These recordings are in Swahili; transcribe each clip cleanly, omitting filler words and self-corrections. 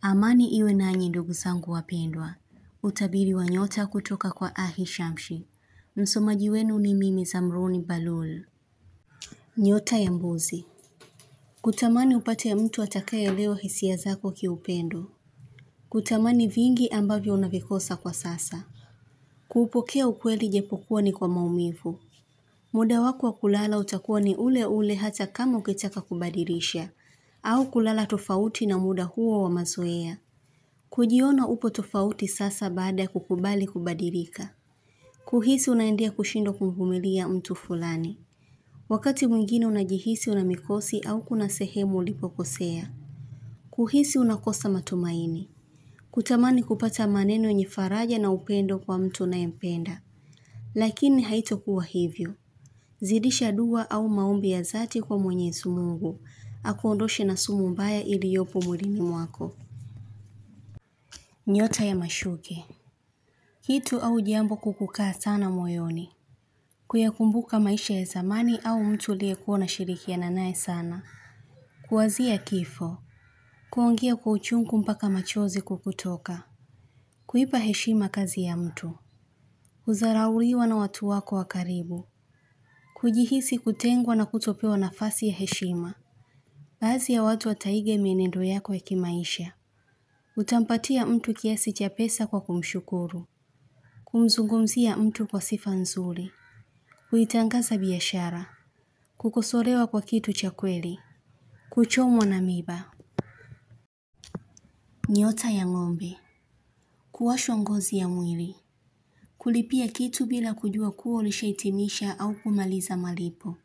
Amani iwe nanyi ndugu zangu wapendwa. Utabiri wa nyota kutoka kwa Ahishamshi. Msomaji wenu ni mimi Zamruni Balul. Nyota ya mbuzi. Kutamani upate mtu atakayeelewa hisia zako kiupendo. Kutamani vingi ambavyo unavikosa kwa sasa. Kuupokea ukweli japokuwa ni kwa maumivu. Muda wako wa kulala utakuwa ni ule ule hata kama ukitaka kubadilisha. Au kulala tofauti na muda huo wa mazoea. Kujiona upo tofauti sasa baada ya kukubali kubadilika. Kuhisi unaendelea kushindwa kumvumilia mtu fulani. Wakati mwingine unajihisi una mikosi au kuna sehemu ulipokosea. Kuhisi unakosa matumaini. Kutamani kupata maneno yenye faraja na upendo kwa mtu unayempenda. Lakini haitokuwa hivyo. Zidisha dua au maombi ya dhati kwa Mwenyezi Mungu. Akuondoshe na sumu mbaya iliyopo mwilini mwako. Nyota ya mashuke. Kitu au jambo kukukaa sana moyoni. Kuyakumbuka maisha ya zamani au mtu uliyekuwa unashirikiana naye sana. Kuwazia kifo. Kuongea kwa uchungu mpaka machozi kukutoka. Kuipa heshima kazi ya mtu. Kudharauliwa na watu wako wa karibu. Kujihisi kutengwa na kutopewa nafasi ya heshima. Baadhi ya watu wataiga mienendo yako ya kimaisha. Utampatia mtu kiasi cha pesa kwa kumshukuru. Kumzungumzia mtu kwa sifa nzuri. Kuitangaza biashara. Kukosolewa kwa kitu cha kweli. Kuchomwa na miba. Nyota ya ng'ombe. Kuwashwa ngozi ya mwili. Kulipia kitu bila kujua kuwa ulishahitimisha au kumaliza malipo.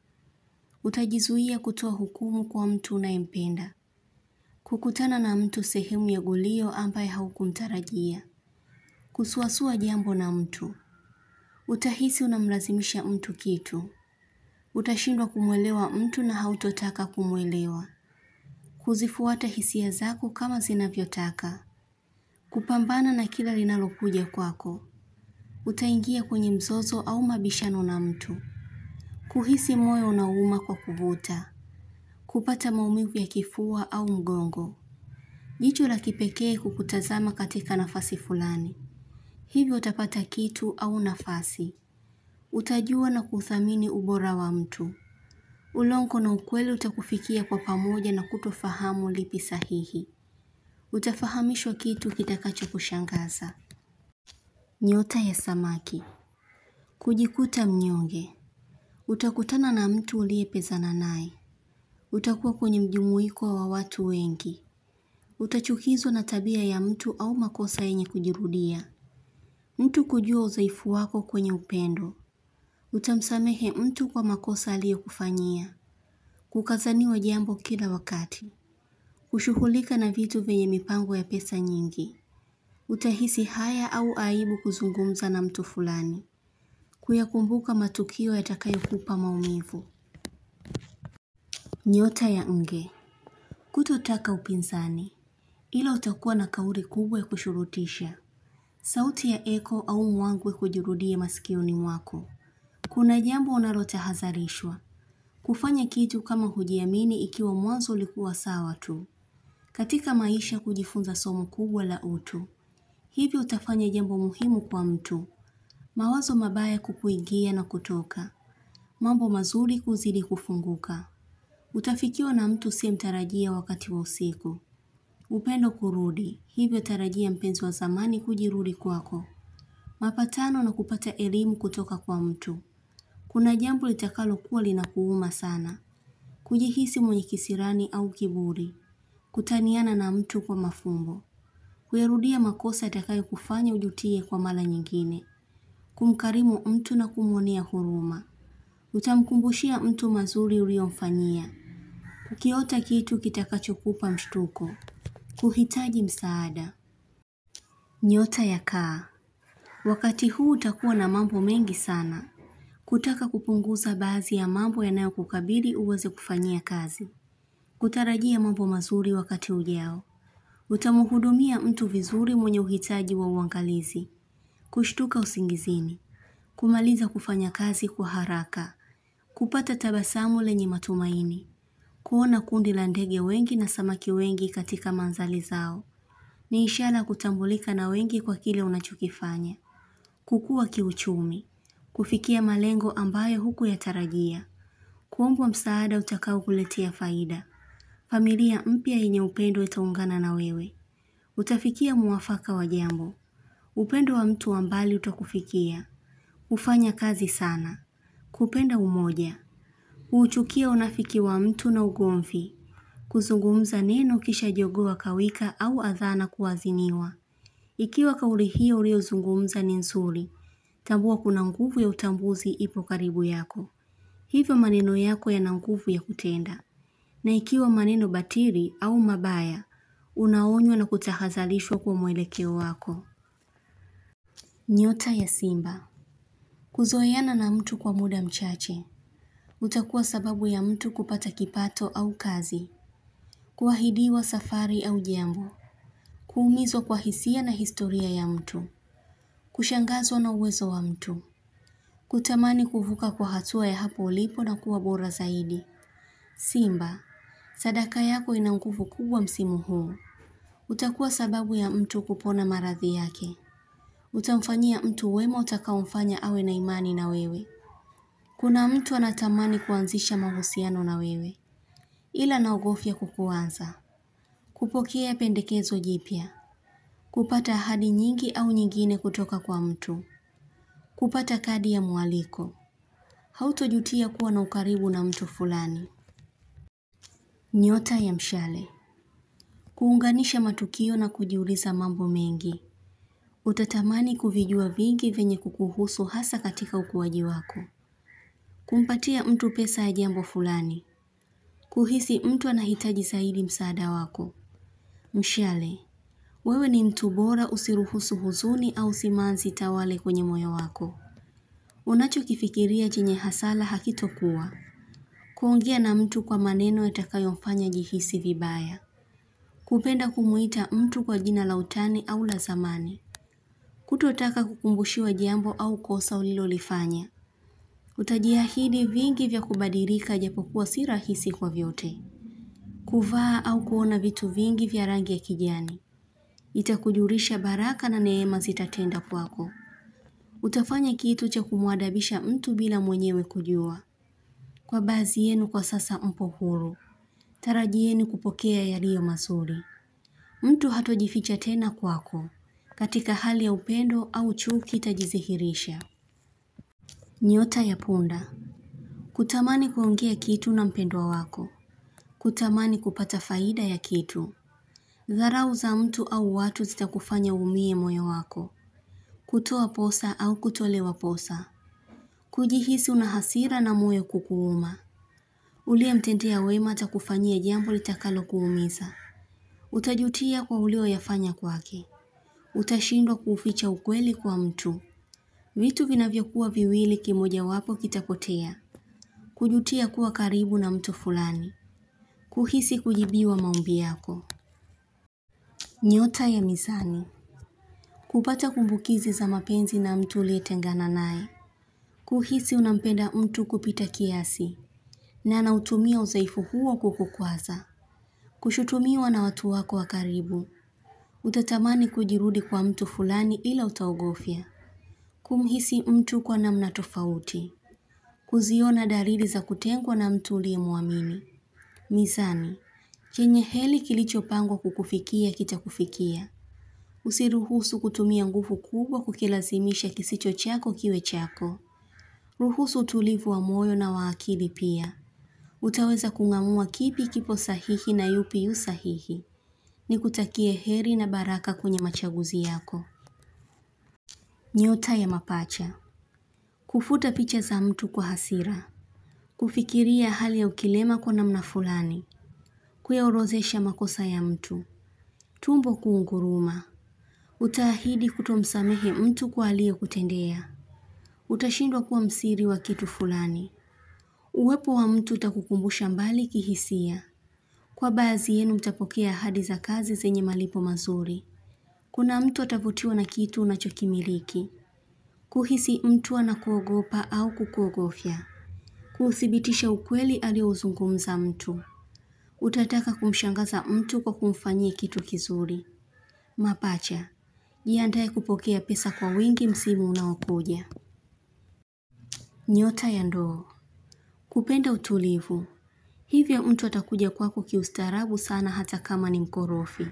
Utajizuia kutoa hukumu kwa mtu unayempenda. Kukutana na mtu sehemu ya gulio ambaye haukumtarajia. Kusuasua jambo na mtu. Utahisi unamlazimisha mtu kitu. Utashindwa kumwelewa mtu na hautotaka kumwelewa. Kuzifuata hisia zako kama zinavyotaka. Kupambana na kila linalokuja kwako. Utaingia kwenye mzozo au mabishano na mtu. Kuhisi moyo unauma kwa kuvuta. Kupata maumivu ya kifua au mgongo. Jicho la kipekee kukutazama katika nafasi fulani. Hivyo utapata kitu au nafasi. Utajua na kuthamini ubora wa mtu. Ulongo na ukweli utakufikia kwa pamoja na kutofahamu lipi sahihi. Utafahamishwa kitu kitakacho kushangaza. Nyota ya samaki. Kujikuta mnyonge. Utakutana na mtu uliyepezana naye. Utakuwa kwenye mjumuiko wa watu wengi. Utachukizwa na tabia ya mtu au makosa yenye kujirudia. Mtu kujua udhaifu wako kwenye upendo. Utamsamehe mtu kwa makosa aliyokufanyia. Kukazaniwa jambo kila wakati. Kushughulika na vitu vyenye mipango ya pesa nyingi. Utahisi haya au aibu kuzungumza na mtu fulani. Kuyakumbuka matukio yatakayokupa maumivu. Nyota ya nge. Kutotaka upinzani. Ila utakuwa na kauli kubwa ya kushurutisha. Sauti ya eko au mwangwe kujirudia masikioni mwako. Kuna jambo unalotahadharishwa. Kufanya kitu kama hujiamini ikiwa mwanzo ulikuwa sawa tu. Katika maisha kujifunza somo kubwa la utu. Hivyo utafanya jambo muhimu kwa mtu. Mawazo mabaya kukuingia na kutoka. Mambo mazuri kuzidi kufunguka. Utafikiwa na mtu usiyemtarajia wakati wa usiku. Upendo kurudi. Hivyo tarajia mpenzi wa zamani kujirudi kwako. Mapatano na kupata elimu kutoka kwa mtu. Kuna jambo litakalokuwa linakuuma sana. Kujihisi mwenye kisirani au kiburi. Kutaniana na mtu kwa mafumbo. Kuyarudia makosa yatakayokufanya ujutie kwa mara nyingine. Kumkarimu mtu na kumwonea huruma. Utamkumbushia mtu mazuri uliyomfanyia. Kukiota kitu kitakachokupa mshtuko. Kuhitaji msaada. Nyota ya kaa. Wakati huu utakuwa na mambo mengi sana. Kutaka kupunguza baadhi ya mambo yanayokukabili uweze kufanyia kazi. Kutarajia mambo mazuri wakati ujao. Utamhudumia mtu vizuri mwenye uhitaji wa uangalizi. Kushtuka usingizini. Kumaliza kufanya kazi kwa haraka. Kupata tabasamu lenye matumaini. Kuona kundi la ndege wengi na samaki wengi katika mandhari zao. Ni ishara ya kutambulika na wengi kwa kile unachokifanya. Kukua kiuchumi, kufikia malengo ambayo hukuyatarajia. Kuombwa msaada utakao kuletea faida. Familia mpya yenye upendo itaungana na wewe. Utafikia muafaka wa jambo. Upendo wa mtu wa mbali utakufikia. Kufanya kazi sana. Kupenda umoja. Kuuchukia unafiki wa mtu na ugomvi. Kuzungumza neno kisha jogoo akawika au adhana kuaziniwa. Ikiwa kauli hiyo uliyozungumza ni nzuri, tambua kuna nguvu ya utambuzi ipo karibu yako. Hivyo maneno yako yana nguvu ya kutenda. Na ikiwa maneno batili au mabaya, unaonywa na kutahadharishwa kwa mwelekeo wako. Nyota ya Simba. Kuzoeana na mtu kwa muda mchache. Utakuwa sababu ya mtu kupata kipato au kazi. Kuahidiwa safari au jambo. Kuumizwa kwa hisia na historia ya mtu. Kushangazwa na uwezo wa mtu. Kutamani kuvuka kwa hatua ya hapo ulipo na kuwa bora zaidi. Simba, sadaka yako ina nguvu kubwa msimu huu. Utakuwa sababu ya mtu kupona maradhi yake. Utamfanyia mtu wema utakaomfanya awe na imani na wewe. Kuna mtu anatamani kuanzisha mahusiano na wewe, ila anaogofya kukuanza. Kupokea pendekezo jipya. Kupata ahadi nyingi au nyingine kutoka kwa mtu. Kupata kadi ya mwaliko. Hautojutia kuwa na ukaribu na mtu fulani. Nyota ya Mshale. Kuunganisha matukio na kujiuliza mambo mengi. Utatamani kuvijua vingi vyenye kukuhusu hasa katika ukuaji wako. Kumpatia mtu pesa ya jambo fulani. Kuhisi mtu anahitaji zaidi msaada wako. Mshale. Wewe ni mtu bora, usiruhusu huzuni au simanzi tawale kwenye moyo wako. Unachokifikiria chenye hasara hakitokuwa. Kuongea na mtu kwa maneno yatakayomfanya jihisi vibaya. Kupenda kumuita mtu kwa jina la utani au la zamani. Kutotaka kukumbushiwa jambo au kosa ulilolifanya. Utajiahidi vingi vya kubadilika japokuwa si rahisi kwa vyote. Kuvaa au kuona vitu vingi vya rangi ya kijani. Itakujulisha baraka na neema zitatenda kwako. Utafanya kitu cha kumwadabisha mtu bila mwenyewe kujua. Kwa baadhi yenu kwa sasa mpo huru. Tarajieni kupokea yaliyo mazuri. Mtu hatojificha tena kwako. Katika hali ya upendo au chuki itajidhihirisha. Nyota ya Punda. Kutamani kuongea kitu na mpendwa wako. Kutamani kupata faida ya kitu. Dharau za mtu au watu zitakufanya uumie moyo wako. Kutoa posa au kutolewa posa. Kujihisi una hasira na moyo kukuuma. Uliyemtendea wema atakufanyia jambo litakalo kuumiza. Utajutia kwa ulioyafanya kwake. Utashindwa kuuficha ukweli kwa mtu. Vitu vinavyokuwa viwili kimojawapo kitapotea. Kujutia kuwa karibu na mtu fulani. Kuhisi kujibiwa maombi yako. Nyota ya Mizani. Kupata kumbukizi za mapenzi na mtu uliyetengana naye. Kuhisi unampenda mtu kupita kiasi na anautumia udhaifu huo kukukwaza. Kushutumiwa na watu wako wa karibu. Utatamani kujirudi kwa mtu fulani ila utaogofya. Kumhisi mtu kwa namna tofauti. Kuziona dalili za kutengwa na mtu uliyemwamini. Mizani. Chenye heri kilichopangwa kukufikia kitakufikia. Usiruhusu kutumia nguvu kubwa kukilazimisha kisicho chako kiwe chako. Ruhusu utulivu wa moyo na wa akili pia. Utaweza kung'amua kipi kipo sahihi na yupi yu sahihi. Nikutakie heri na baraka kwenye machaguzi yako. Nyota ya Mapacha. Kufuta picha za mtu kwa hasira. Kufikiria hali ya ukilema kwa namna fulani. Kuyaorodhesha makosa ya mtu. Tumbo kuunguruma. Utaahidi kutomsamehe mtu kwa aliyokutendea. Utashindwa kuwa msiri wa kitu fulani. Uwepo wa mtu utakukumbusha mbali kihisia. Kwa baadhi yenu mtapokea ahadi za kazi zenye malipo mazuri. Kuna mtu atavutiwa na kitu unachokimiliki. Kuhisi mtu anakuogopa au kukuogofya. Kuthibitisha ukweli aliyouzungumza mtu. Utataka kumshangaza mtu kwa kumfanyia kitu kizuri. Mapacha, jiandae kupokea pesa kwa wingi msimu unaokuja. Nyota ya Ndoo. Kupenda utulivu. Hivyo mtu atakuja kwako kiustaarabu sana hata kama ni mkorofi.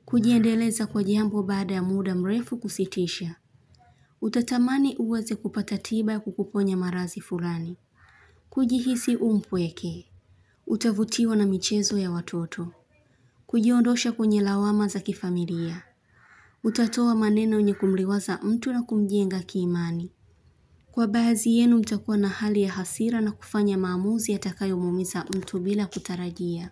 Kujiendeleza kwa jambo baada ya muda mrefu kusitisha. Utatamani uweze kupata tiba ya kukuponya maradhi fulani. Kujihisi mpweke. Utavutiwa na michezo ya watoto. Kujiondosha kwenye lawama za kifamilia. Utatoa maneno yenye kumliwaza mtu na kumjenga kiimani. Kwa baadhi yenu mtakuwa na hali ya hasira na kufanya maamuzi yatakayomuumiza mtu bila kutarajia.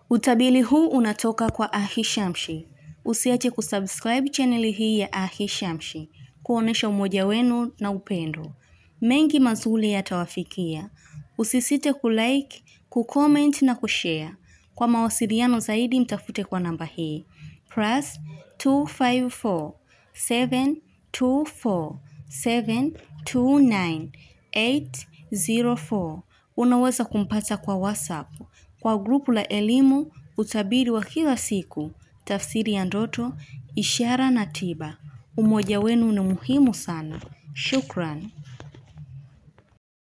Utabiri huu unatoka kwa Ahishamshi. Usiache kusubscribe channel hii ya Ahishamshi, kuonesha umoja wenu na upendo. Mengi mazuri yatawafikia. Usisite kulike, kucomment na kushare. Kwa mawasiliano zaidi mtafute kwa namba hii +254 724 729 804. Unaweza kumpata kwa WhatsApp, kwa grupu la elimu, utabiri wa kila siku, tafsiri ya ndoto, ishara na tiba. Umoja wenu ni muhimu sana. Shukran.